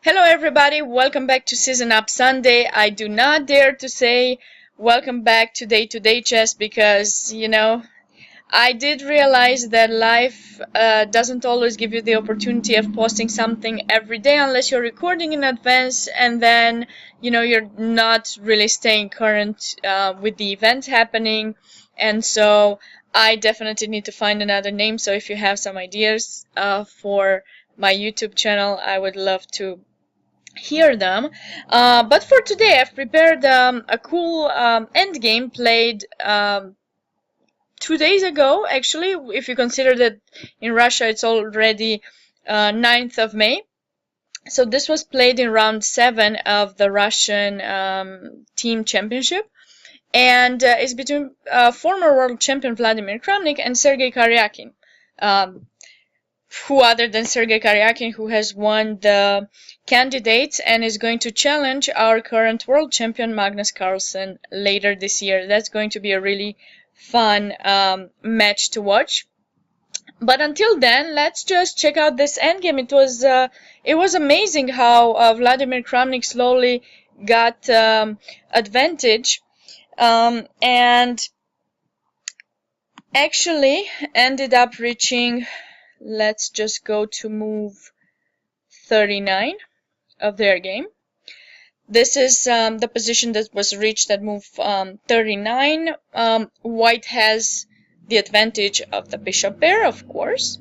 Hello everybody, welcome back to Season Up Sunday. I do not dare to say welcome back to Day Chess because, I did realize that life doesn't always give you the opportunity of posting something every day unless you're recording in advance and then, you're not really staying current with the event happening. And so I definitely need to find another name. So if you have some ideas for my YouTube channel, I would love to hear them. But for today, I've prepared a cool endgame played 2 days ago, actually, if you consider that in Russia it's already 9th of May. So this was played in round 7 of the Russian team championship. And it's between former world champion Vladimir Kramnik and Sergei Karyakin. Who other than Sergei Karyakin, who has won the candidates and is going to challenge our current world champion Magnus Carlsen later this year. That's going to be a really fun match to watch. But until then, let's just check out this endgame. It was amazing how Vladimir Kramnik slowly got advantage and actually ended up reaching. Let's just go to move 39 of their game. This is the position that was reached at move 39. White has the advantage of the bishop pair, of course.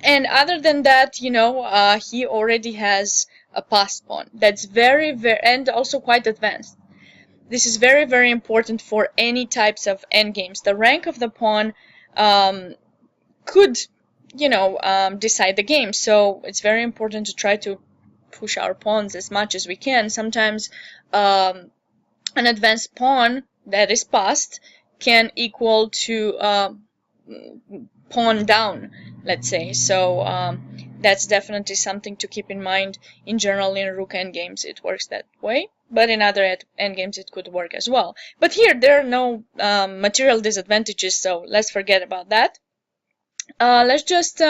And other than that, he already has a passed pawn. That's very, and also quite advanced. This is very, very important for any types of endgames. The rank of the pawn could decide the game. So it's very important to try to push our pawns as much as we can. Sometimes an advanced pawn that is passed can equal to pawn down, let's say. So that's definitely something to keep in mind. In general, in rook endgames, it works that way. But in other endgames, it could work as well. But here, there are no material disadvantages, so let's forget about that. Let's just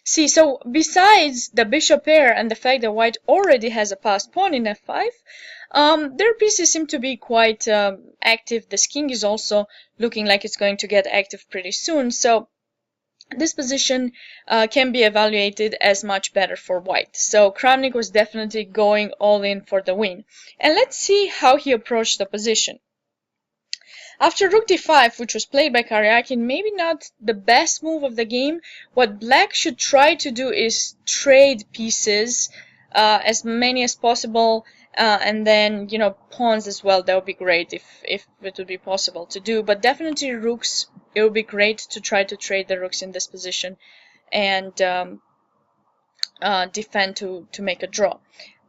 see. So besides the bishop pair and the fact that white already has a passed pawn in f5, their pieces seem to be quite active. This king is also looking like it's going to get active pretty soon. So this position can be evaluated as much better for white. So Kramnik was definitely going all in for the win. And let's see how he approached the position. After rook d5, which was played by Karyakin, maybe not the best move of the game, what black should try to do is trade pieces, as many as possible, and then, pawns as well. That would be great if it would be possible to do. But definitely rooks, it would be great to try to trade the rooks in this position and defend to make a draw.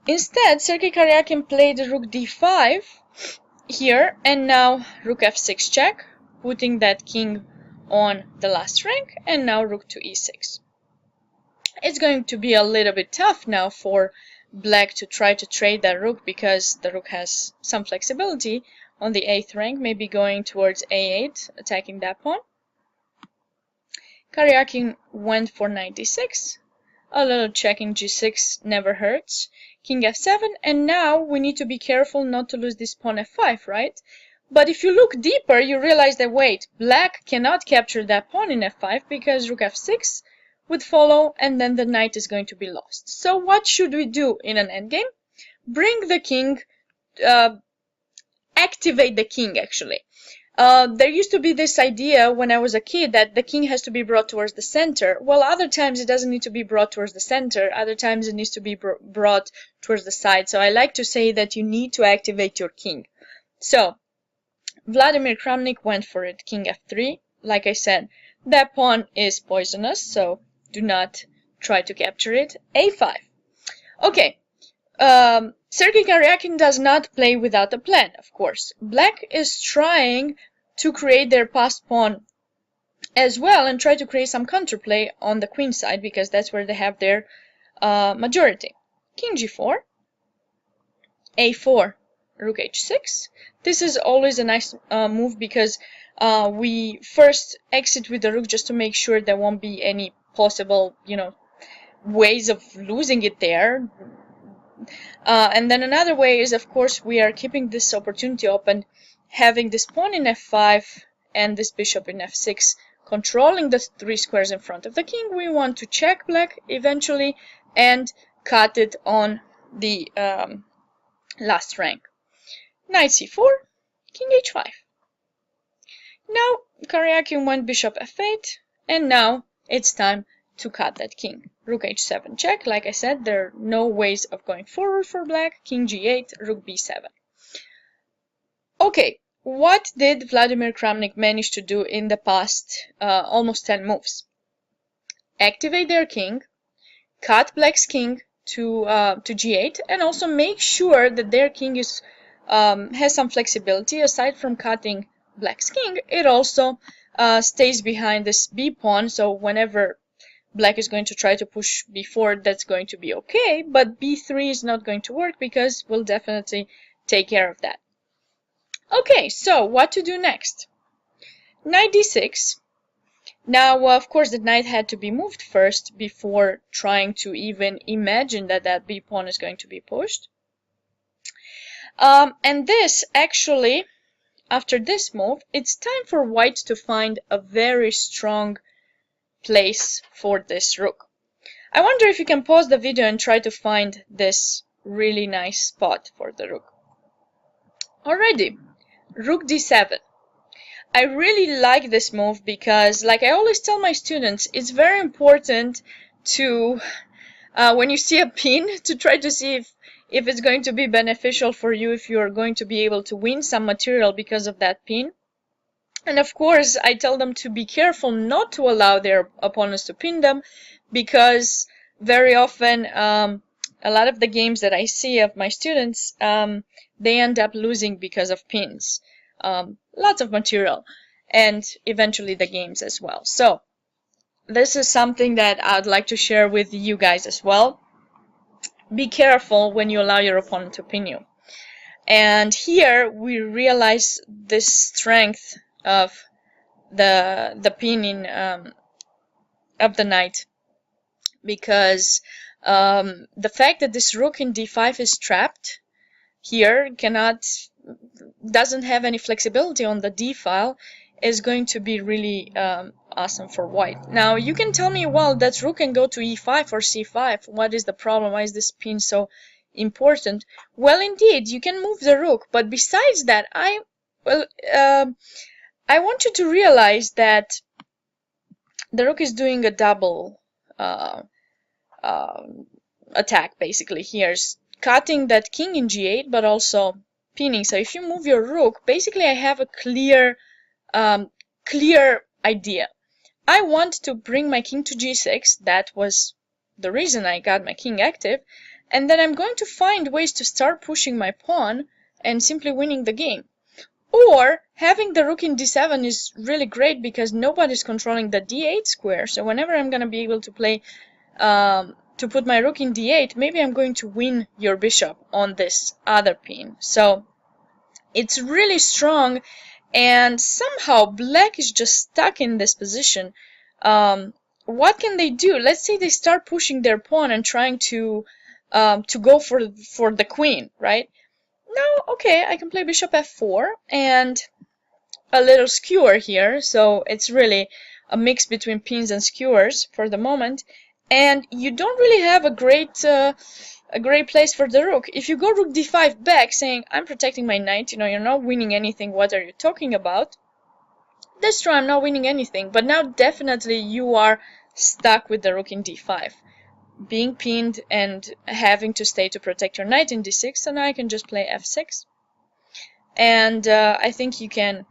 Instead, Sergei Karyakin played rook d5 here, and now rook f6 check, putting that king on the last rank, and now rook to e6. It's going to be a little bit tough now for black to try to trade that rook because the rook has some flexibility on the 8th rank, maybe going towards a8, attacking that pawn. Karyakin went for knight d6. A little checking g6 never hurts. King f7, and now we need to be careful not to lose this pawn f5, right? But if you look deeper, you realize that, wait, black cannot capture that pawn in f5 because rook f6 would follow, and then the knight is going to be lost. So what should we do in an endgame? Bring the king, activate the king, actually. There used to be this idea when I was a kid that the king has to be brought towards the center. Well, other times it doesn't need to be brought towards the center. Other times it needs to be brought towards the side. So I like to say that you need to activate your king. So Vladimir Kramnik went for it. King f3. Like I said, that pawn is poisonous, so do not try to capture it. a5. Okay. Sergei Karyakin does not play without a plan, of course. Black is trying to create their passed pawn as well and try to create some counterplay on the queen side because that's where they have their majority. King g4, a4, rook h6. This is always a nice move because we first exit with the rook just to make sure there won't be any possible, ways of losing it there. And then another way is, of course, we are keeping this opportunity open, having this pawn in f5 and this bishop in f6, controlling the 3 squares in front of the king. We want to check black eventually and cut it on the last rank. Knight c4, king h5. Now Karyakin went bishop f8, and now it's time to cut that king. Rook h7 check. Like I said, there are no ways of going forward for black. King g8, rook b7. Okay, what did Vladimir Kramnik manage to do in the past almost 10 moves? Activate their king, cut black's king to g8, and also make sure that their king is has some flexibility. Aside from cutting black's king, it also stays behind this b pawn, so whenever black is going to try to push b4, that's going to be okay, but b3 is not going to work because we'll definitely take care of that. Okay, so what to do next? Knight d6. Now, of course, the knight had to be moved first before trying to even imagine that that b pawn is going to be pushed. And this actually, after this move, it's time for white to find a very strong place for this rook. I wonder if you can pause the video and try to find this really nice spot for the rook. Alrighty, rook d7. I really like this move because, like I always tell my students, it's very important to, when you see a pin, to try to see if it's going to be beneficial for you, if you're going to be able to win some material because of that pin. And of course, I tell them to be careful not to allow their opponents to pin them, because very often, a lot of the games that I see of my students, they end up losing because of pins. Lots of material, and eventually the games as well. So this is something that I'd like to share with you guys as well. Be careful when you allow your opponent to pin you. And here we realize the strength of the pinning of the knight, because the fact that this rook in d5 is trapped here, doesn't have any flexibility on the d file, is going to be really awesome for white. Now you can tell me, well, that rook can go to e5 or c5. What is the problem? Why is this pin so important? Well, indeed, you can move the rook, but besides that, I want you to realize that the rook is doing a double attack basically here, cutting that king in g8, but also pinning. So if you move your rook, basically I have a clear idea. I want to bring my king to g6. That was the reason I got my king active, and then I'm going to find ways to start pushing my pawn and simply winning the game. Or having the rook in d7 is really great because nobody's controlling the d8 square. So whenever I'm going to be able to play to put my rook in d8, maybe I'm going to win your bishop on this other pin. So it's really strong, and somehow black is just stuck in this position. What can they do? Let's say they start pushing their pawn and trying to go for the queen, right? Now, okay, I can play bishop f4 and a little skewer here, so it's really a mix between pins and skewers for the moment. And you don't really have a great place for the rook. If you go rook d5 back, saying, I'm protecting my knight, you're not winning anything, what are you talking about? That's true, I'm not winning anything, but now definitely you are stuck with the rook in d5, being pinned and having to stay to protect your knight in d6, so now I can just play f6. And I think you can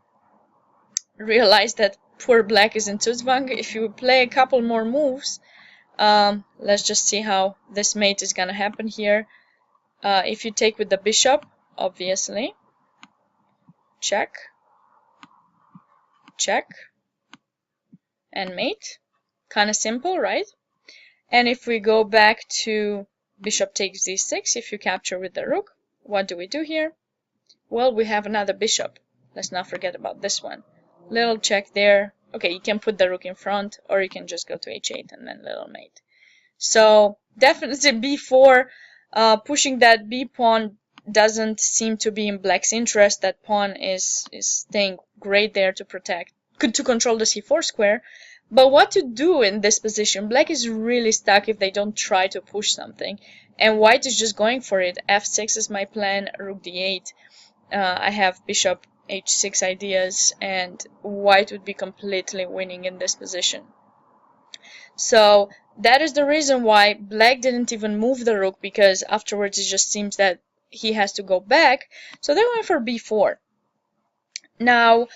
realize that poor black is in Zugzwang. If you play a couple more moves, let's just see how this mate is gonna happen here. If you take with the bishop, obviously, check, check, and mate. Kind of simple, right? And if we go back to bishop takes d6, if you capture with the rook, what do we do here? Well, we have another bishop. Let's not forget about this one. Little check there. Okay, you can put the rook in front, or you can just go to h8 and then little mate. So definitely b4 pushing that b pawn doesn't seem to be in black's interest. That pawn is staying great there to protect, to control the c4 square. But what to do in this position? Black is really stuck if they don't try to push something. And white is just going for it. f6 is my plan, rook d8. I have bishop h6 ideas, and white would be completely winning in this position. So that is the reason why black didn't even move the rook, because afterwards it just seems that he has to go back. So they went for b4. Now,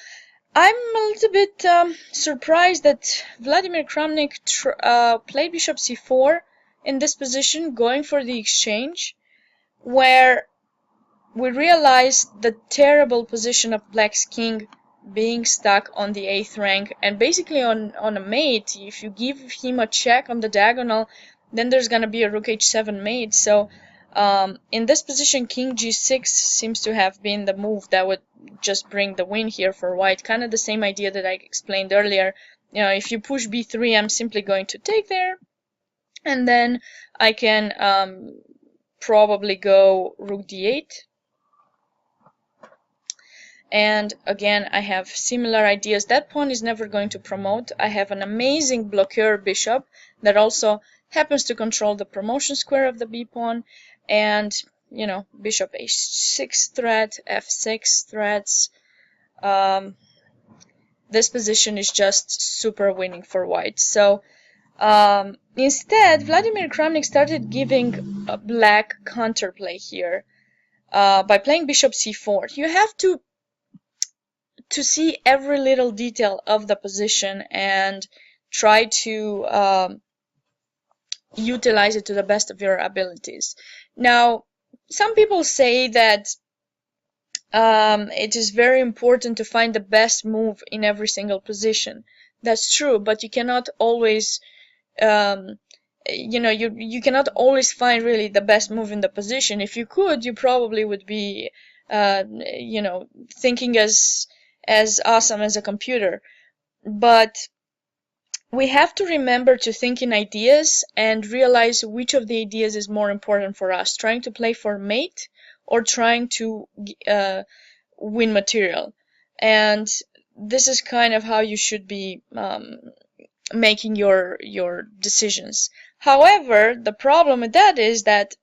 I'm a little bit surprised that Vladimir Kramnik played bishop c4 in this position, going for the exchange, where we realize the terrible position of black's king being stuck on the 8th rank and basically on a mate. If you give him a check on the diagonal, then there's gonna be a rook h7 mate. So in this position, king g6 seems to have been the move that would just bring the win here for white. Kind of the same idea that I explained earlier. You know, if you push b3, I'm simply going to take there, and then I can probably go rook d8. And again, I have similar ideas. That pawn is never going to promote. I have an amazing bloqueur bishop that also happens to control the promotion square of the b pawn. And, you know, bishop h6 threat, f6 threats. This position is just super winning for white. So instead, Vladimir Kramnik started giving a black counterplay here by playing bishop c4. You have to see every little detail of the position and try to utilize it to the best of your abilities. Now, some people say that it is very important to find the best move in every single position. That's true, but you cannot always, you cannot always find really the best move in the position. If you could, you probably would be, thinking as awesome as a computer. But we have to remember to think in ideas and realize which of the ideas is more important for us, trying to play for mate or trying to win material. And this is kind of how you should be making your decisions. However, the problem with that is that,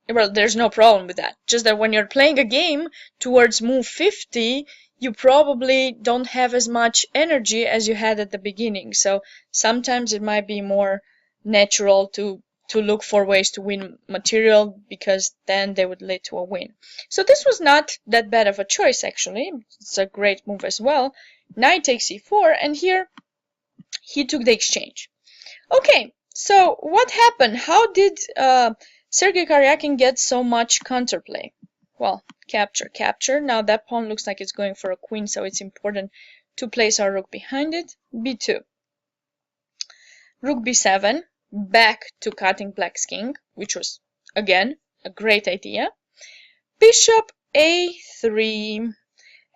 well, there's no problem with that. Just that when you're playing a game towards move 50, you probably don't have as much energy as you had at the beginning. So sometimes it might be more natural to look for ways to win material, because then they would lead to a win. So this was not that bad of a choice, actually. It's a great move as well. Knight takes e4, and here he took the exchange. Okay, so what happened? How did Sergei Karyakin get so much counterplay? Well, capture, capture. Now that pawn looks like it's going for a queen, so it's important to place our rook behind it. b2. Rook b7, back to cutting black's king, which was, again, a great idea. Bishop a3.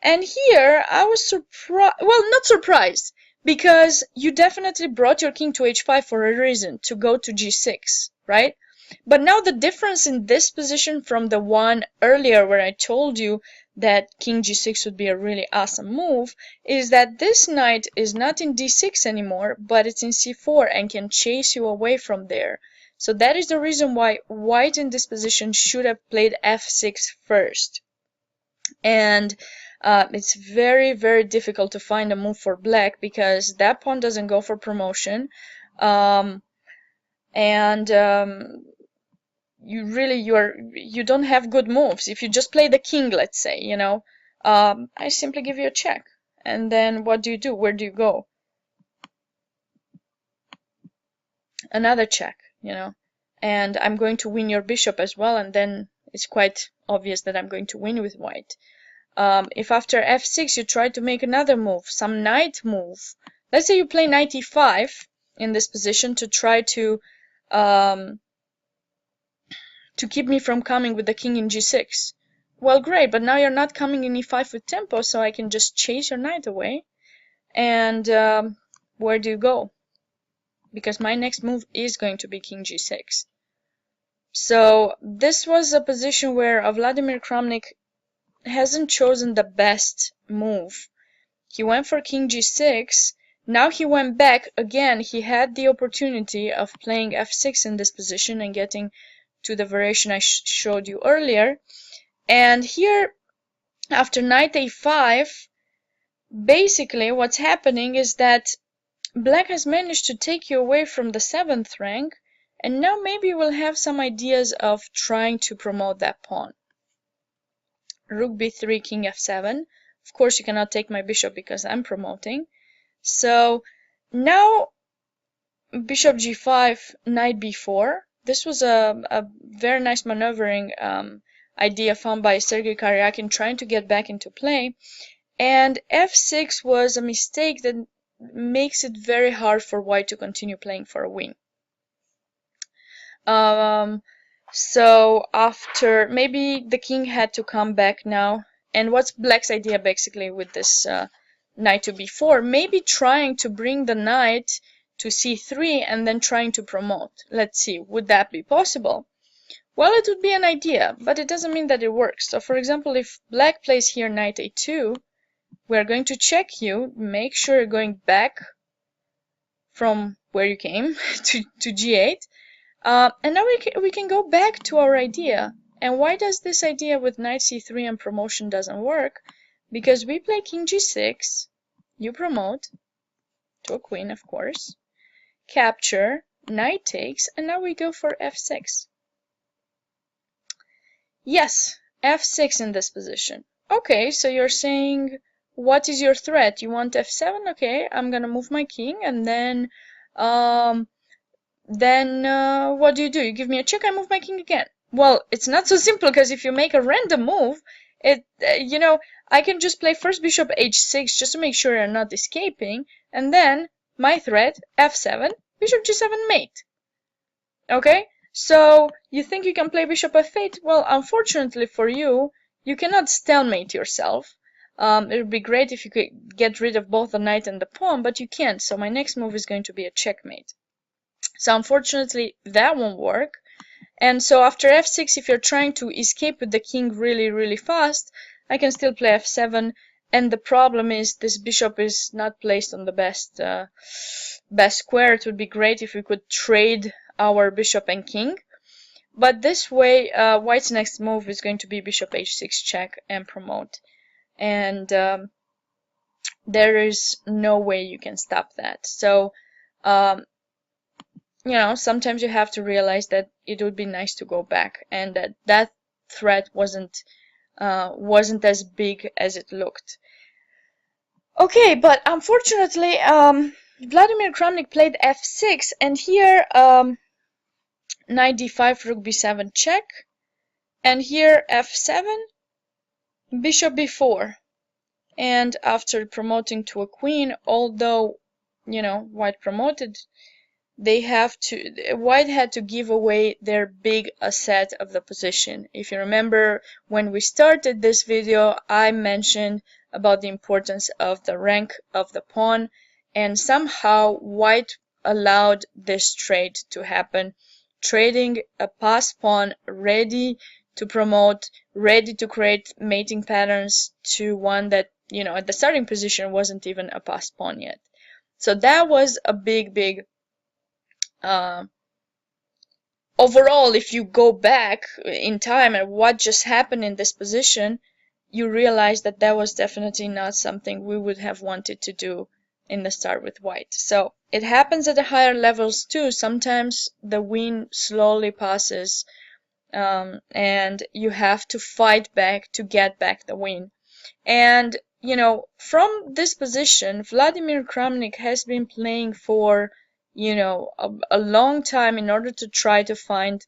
And here I was surprised, well, not surprised, because you definitely brought your king to h5 for a reason, to go to g6, right? But now the difference in this position from the one earlier where I told you that king g6 would be a really awesome move is that this knight is not in d6 anymore, but it's in c4 and can chase you away from there. So that is the reason why white in this position should have played f6 first. And it's very, very difficult to find a move for black because that pawn doesn't go for promotion. You don't have good moves. If you just play the king, let's say, I simply give you a check. And then what do? Where do you go? Another check, and I'm going to win your bishop as well, and then it's quite obvious that I'm going to win with white. If after f6 you try to make another move, some knight move, let's say you play knight e5 in this position to try to keep me from coming with the king in g6. Well, great, but now you're not coming in e5 with tempo, so I can just chase your knight away. And where do you go? Because my next move is going to be king g6. So this was a position where Vladimir Kramnik hasn't chosen the best move. He went for king g6. Now he went back again. He had the opportunity of playing f6 in this position and getting to the variation I showed you earlier. And here, after knight a5, basically what's happening is that Black has managed to take you away from the 7th rank, and now maybe we'll have some ideas of trying to promote that pawn. Rook b3, king f7. Of course, you cannot take my bishop because I'm promoting. So now bishop g5, knight b4. This was a very nice maneuvering idea found by Sergei Karyakin trying to get back into play. And f6 was a mistake that makes it very hard for white to continue playing for a win. So after, maybe the king had to come back now. And what's black's idea basically with this knight to b4? Maybe trying to bring the knight to c3 and then trying to promote. Let's see, would that be possible? Well, it would be an idea, but it doesn't mean that it works. So for example, if black plays here knight a2, we're going to check you, make sure you're going back from where you came to g8. And now we can go back to our idea. And why does this idea with knight c3 and promotion doesn't work? Because we play king g6, you promote to a queen, of course, capture, knight takes, and now we go for f6. Yes, f6 in this position. Okay, so you're saying, what is your threat? You want f7? Okay, I'm gonna move my king, and then what do? You give me a check, I move my king again. Well, it's not so simple, because if you make a random move, I can just play first bishop h6 just to make sure you're not escaping, and then my threat, f7, bishop g7 mate. Okay? So, you think you can play bishop f8? Well, unfortunately for you, you cannot stalemate yourself. It would be great if you could get rid of both the knight and the pawn, but you can't, so my next move is going to be a checkmate. So unfortunately, that won't work. And so after f6, if you're trying to escape with the king really, really fast, I can still play f7. And the problem is this bishop is not placed on the best square. It would be great if we could trade our bishop and king. But this way, white's next move is going to be bishop h6 check and promote. And there is no way you can stop that. So sometimes you have to realize that it would be nice to go back, and that threat wasn't as big as it looked. Okay, but unfortunately, Vladimir Kramnik played f6, and here knight d5, rook b7 check, and here f7, bishop b4. And after promoting to a queen, although white promoted, white had to give away their big asset of the position. If you remember, when we started this video, I mentioned about the importance of the rank of the pawn, and somehow white allowed this trade to happen, trading a passed pawn ready to promote, ready to create mating patterns, to one that at the starting position wasn't even a passed pawn yet. So that was a big overall, if you go back in time and what just happened in this position, you realize that that was definitely not something we would have wanted to do in the start with white. So it happens at the higher levels too. Sometimes the win slowly passes, and you have to fight back to get back the win. And from this position, Vladimir Kramnik has been playing for a long time in order to try to find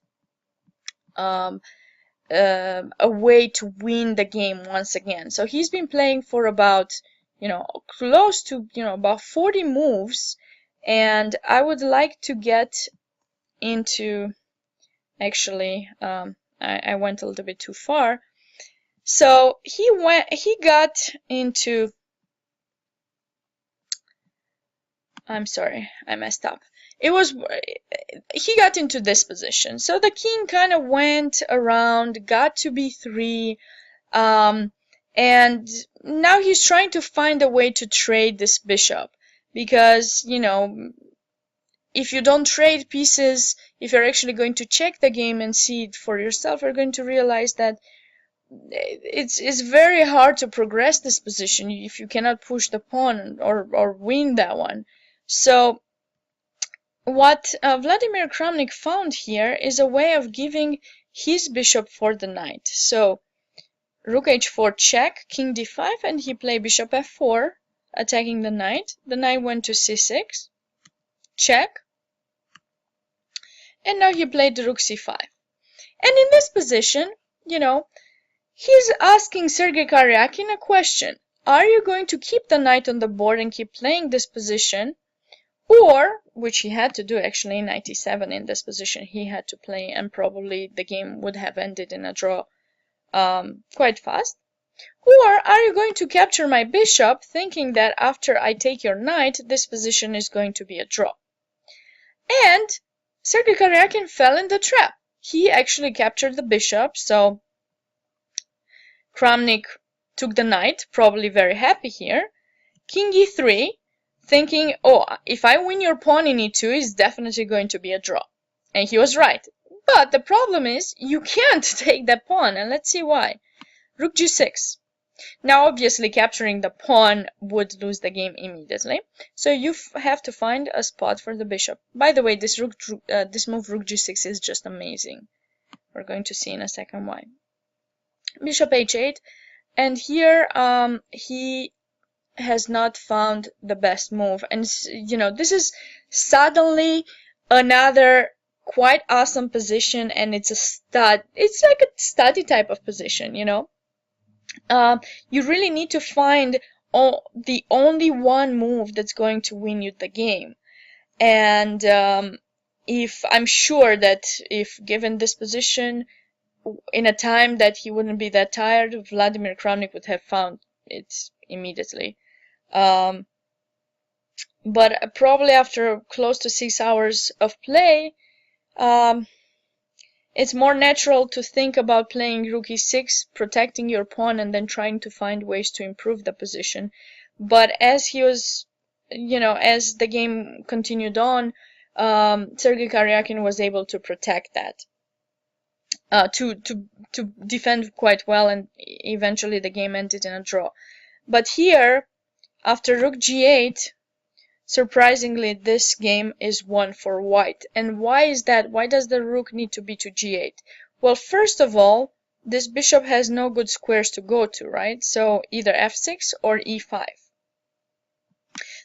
a way to win the game once again. So he's been playing for about close to about 40 moves, and I would like to get into, actually I went a little bit too far. So he got into, I'm sorry, I messed up. he got into this position. So the king kind of went around, got to b3, and now he's trying to find a way to trade this bishop, because, you know, if you don't trade pieces, if you're actually going to check the game and see it for yourself, you're going to realize that it's very hard to progress this position if you cannot push the pawn or win that one. So what Vladimir Kramnik found here is a way of giving his bishop for the knight. So rook h4 check, king d5, and he played bishop f4, attacking the knight. The knight went to c6, check, and now he played the rook c5. And in this position, you know, he's asking Sergei Karyakin a question. Are you going to keep the knight on the board and keep playing this position? Or, which he had to do actually in knight e7 in this position, he had to play, and probably the game would have ended in a draw quite fast. Or are you going to capture my bishop, thinking that after I take your knight, this position is going to be a draw? And Sergei Karyakin fell in the trap. He actually captured the bishop, so Kramnik took the knight, probably very happy here. King e3, thinking, oh, if I win your pawn in e2, it's definitely going to be a draw. And he was right. But the problem is, you can't take that pawn, and let's see why. Rook g6. Now, obviously, capturing the pawn would lose the game immediately. So you have to find a spot for the bishop. By the way, this move, rook g6, is just amazing. We're going to see in a second why. Bishop h8. And here, he has not found the best move. And, you know, this is suddenly another quite awesome position, and it's a stud. It's like a study type of position, you know. You really need to find the only one move that's going to win you the game. And if I'm sure that if given this position in a time that he wouldn't be that tired, Vladimir Kramnik would have found it immediately. But probably after close to 6 hours of play, it's more natural to think about playing rook e6, protecting your pawn, and then trying to find ways to improve the position. But as he was, you know, as the game continued on, Sergei Karyakin was able to protect that, to defend quite well, and eventually the game ended in a draw. But here, after rook g8, surprisingly, this game is won for white. And why is that? Why does the rook need to be to g8? Well, first of all, this bishop has no good squares to go to, right? So either f6 or e5.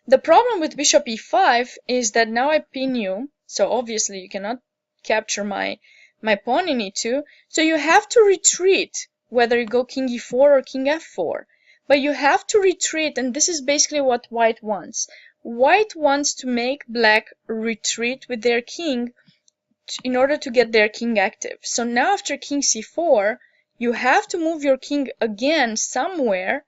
The problem with bishop e5 is that now I pin you, so obviously you cannot capture my pawn in e2, so you have to retreat, whether you go king e4 or king f4. But you have to retreat, and this is basically what white wants. White wants to make black retreat with their king in order to get their king active. So now after king c4, you have to move your king again somewhere,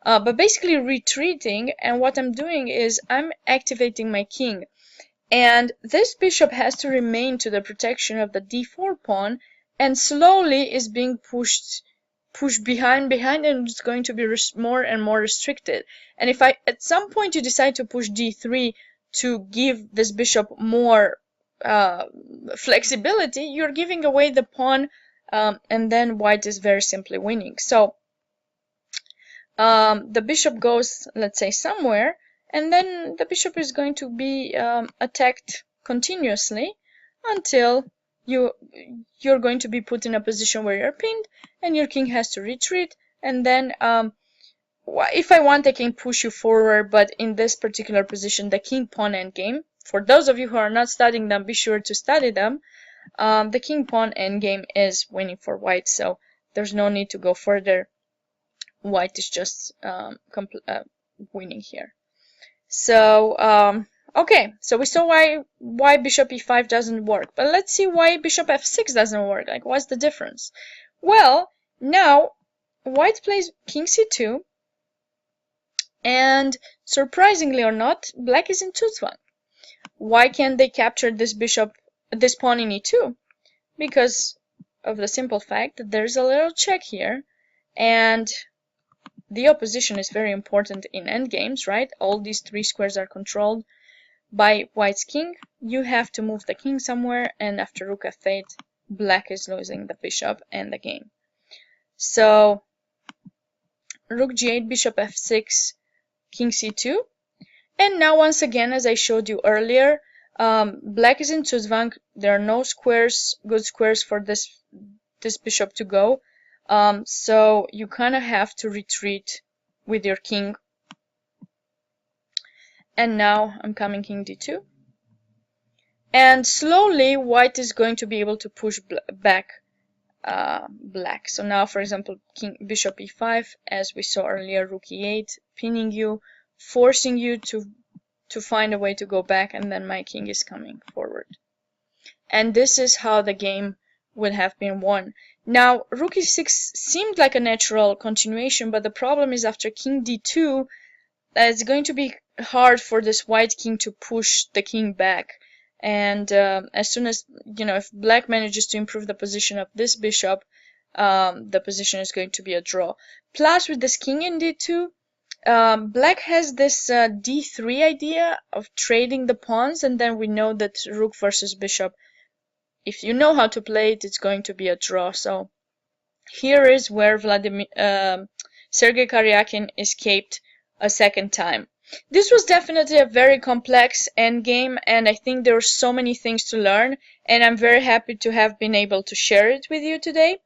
but basically retreating, and what I'm doing is I'm activating my king. And this bishop has to remain to the protection of the d4 pawn, and slowly is being pushed behind, and it's going to be more and more restricted. And if at some point you decide to push d3 to give this bishop more flexibility, you're giving away the pawn, and then white is very simply winning. So the bishop goes, let's say, somewhere, and then the bishop is going to be attacked continuously until you're going to be put in a position where you're pinned and your king has to retreat. And then if I want, I can push you forward, but in this particular position, the king pawn endgame, for those of you who are not studying them, be sure to study them. The king pawn endgame is winning for white, so there's no need to go further. White is just winning here. So okay, so we saw why bishop e5 doesn't work, but let's see why bishop f6 doesn't work. Like, what's the difference? Well, now white plays king c2, and surprisingly or not, black is in 2-1. Why can't they capture this pawn in e2? Because of the simple fact that there's a little check here, and the opposition is very important in endgames, right? All these 3 squares are controlled by white's king. You have to move the king somewhere, and after rook f8, black is losing the bishop and the game. So rook g8, bishop f6, king c2. And now once again, as I showed you earlier, black is in Zugzwang. There are no squares, good squares for this bishop to go. So you kind of have to retreat with your king. And now I'm coming king d2. And slowly white is going to be able to push back black. So now, for example, bishop e5, as we saw earlier, rook e8, pinning you, forcing you to find a way to go back, and then my king is coming forward. And this is how the game would have been won. Now, rook e6 seemed like a natural continuation, but the problem is after king d2, it's going to be hard for this white king to push the king back. And as soon as, if black manages to improve the position of this bishop, the position is going to be a draw. Plus, with this king in d2, black has this d3 idea of trading the pawns, and then we know that rook versus bishop, if you know how to play it, it's going to be a draw. So here is where Sergei Karyakin escaped a second time. This was definitely a very complex endgame, and I think there are so many things to learn, and I'm very happy to have been able to share it with you today.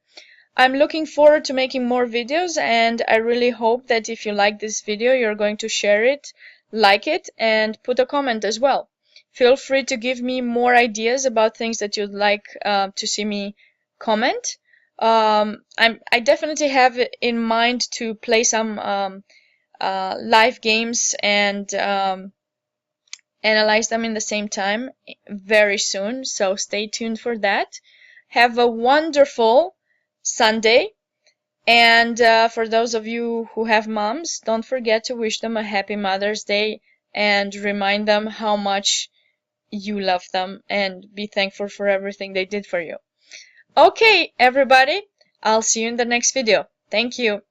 I'm looking forward to making more videos, and I really hope that if you like this video, you're going to share it, like it, and put a comment as well. Feel free to give me more ideas about things that you'd like to see me comment. I definitely have in mind to play some live games and analyze them in the same time very soon, so stay tuned for that. Have a wonderful Sunday, and for those of you who have moms, don't forget to wish them a happy Mother's Day and remind them how much you love them and be thankful for everything they did for you. Okay, everybody, I'll see you in the next video. Thank you.